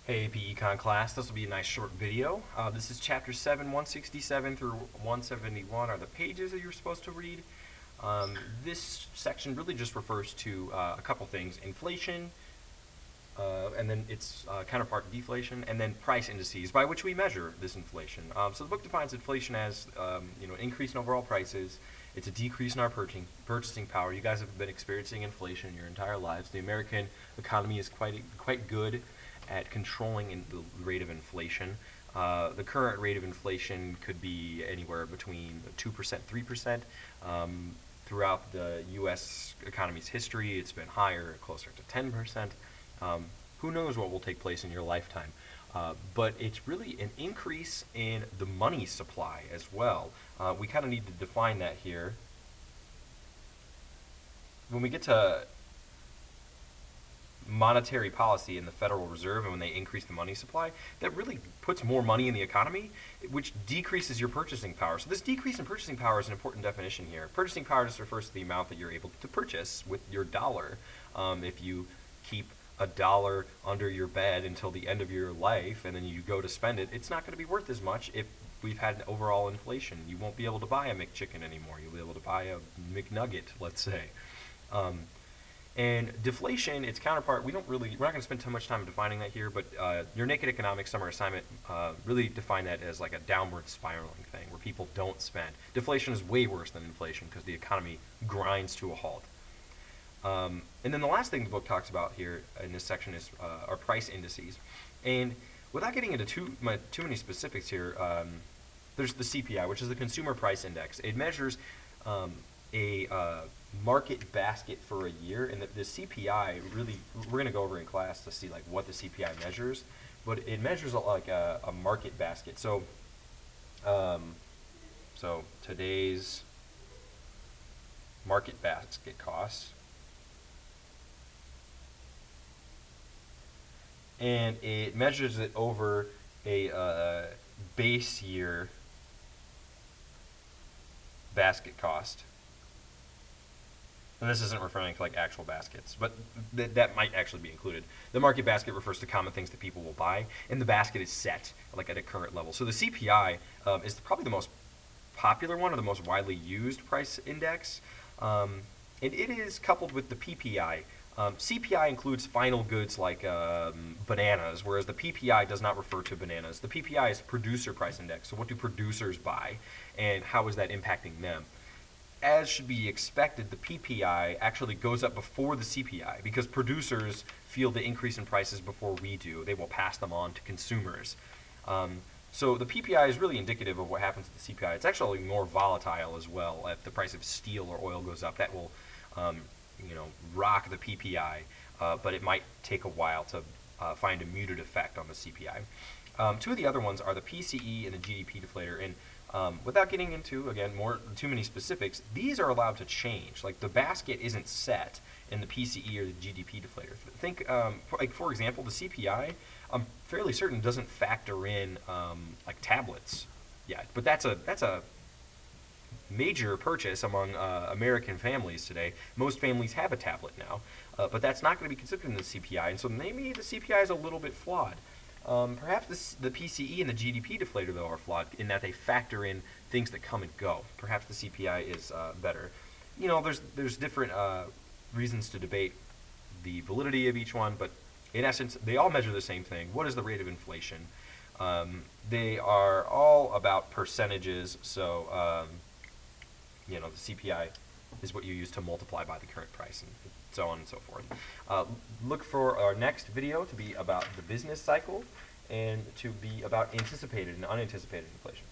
Hey Econ class, this will be a nice short video. This is chapter 7, 167 through 171 are the pages that you're supposed to read. This section really just refers to a couple things: inflation, and then its counterpart deflation, and then price indices by which we measure this inflation. So the book defines inflation as an increase in overall prices. It's a decrease in our purchasing power. You guys have been experiencing inflation your entire lives. The American economy is quite good at controlling the rate of inflation. The current rate of inflation could be anywhere between 2%, 3%. Throughout the U.S. economy's history, it's been higher, closer to 10%. Who knows what will take place in your lifetime? But it's really an increase in the money supply as well. We kind of need to define that here. When we get to monetary policy in the Federal Reserve, and when they increase the money supply, that really puts more money in the economy, which decreases your purchasing power. So this decrease in purchasing power is an important definition here. Purchasing power just refers to the amount that you're able to purchase with your dollar. If you keep a dollar under your bed until the end of your life and then you go to spend it, it's not going to be worth as much if we've had an overall inflation. You won't be able to buy a McChicken anymore. You'll be able to buy a McNugget, let's say. And deflation, its counterpart, we're not going to spend too much time defining that here, but your Naked Economics summer assignment really defined that as like a downward spiraling thing where people don't spend. Deflation is way worse than inflation because the economy grinds to a halt. And then the last thing the book talks about here in this section is our price indices. And without getting into too many specifics here, there's the CPI, which is the Consumer Price Index. It measures a market basket for a year, and the CPI really, we're going to go over in class to see like what the CPI measures, but it measures like a market basket. So so today's market basket costs, and it measures it over a base year basket cost. And this isn't referring to like actual baskets, but that might actually be included. The market basket refers to common things that people will buy, and the basket is set like at a current level. So the CPI is probably the most popular one, or the most widely used price index, and it is coupled with the PPI. CPI includes final goods like bananas, whereas the PPI does not refer to bananas. The PPI is producer price index. So what do producers buy, and how is that impacting them? As should be expected, the PPI actually goes up before the CPI because producers feel the increase in prices before we do. They will pass them on to consumers. So the PPI is really indicative of what happens to the CPI. It's actually more volatile as well. If the price of steel or oil goes up, that will rock the PPI, but it might take a while to find a muted effect on the CPI. Two of the other ones are the PCE and the GDP deflator. And without getting into, again, too many specifics, these are allowed to change. Like the basket isn't set in the PCE or the GDP deflator. Think, like for example, the CPI, I'm fairly certain doesn't factor in like tablets yet, but that's a major purchase among American families today. Most families have a tablet now, but that's not going to be considered in the CPI, and so maybe the CPI is a little bit flawed. Perhaps the PCE and the GDP deflator, though, are flawed in that they factor in things that come and go. Perhaps the CPI is better. There's different reasons to debate the validity of each one, but in essence, they all measure the same thing. What is the rate of inflation? They are all about percentages, so the CPI is what you use to multiply by the current price, and so on and so forth. Look for our next video to be about the business cycle and to be about anticipated and unanticipated inflation.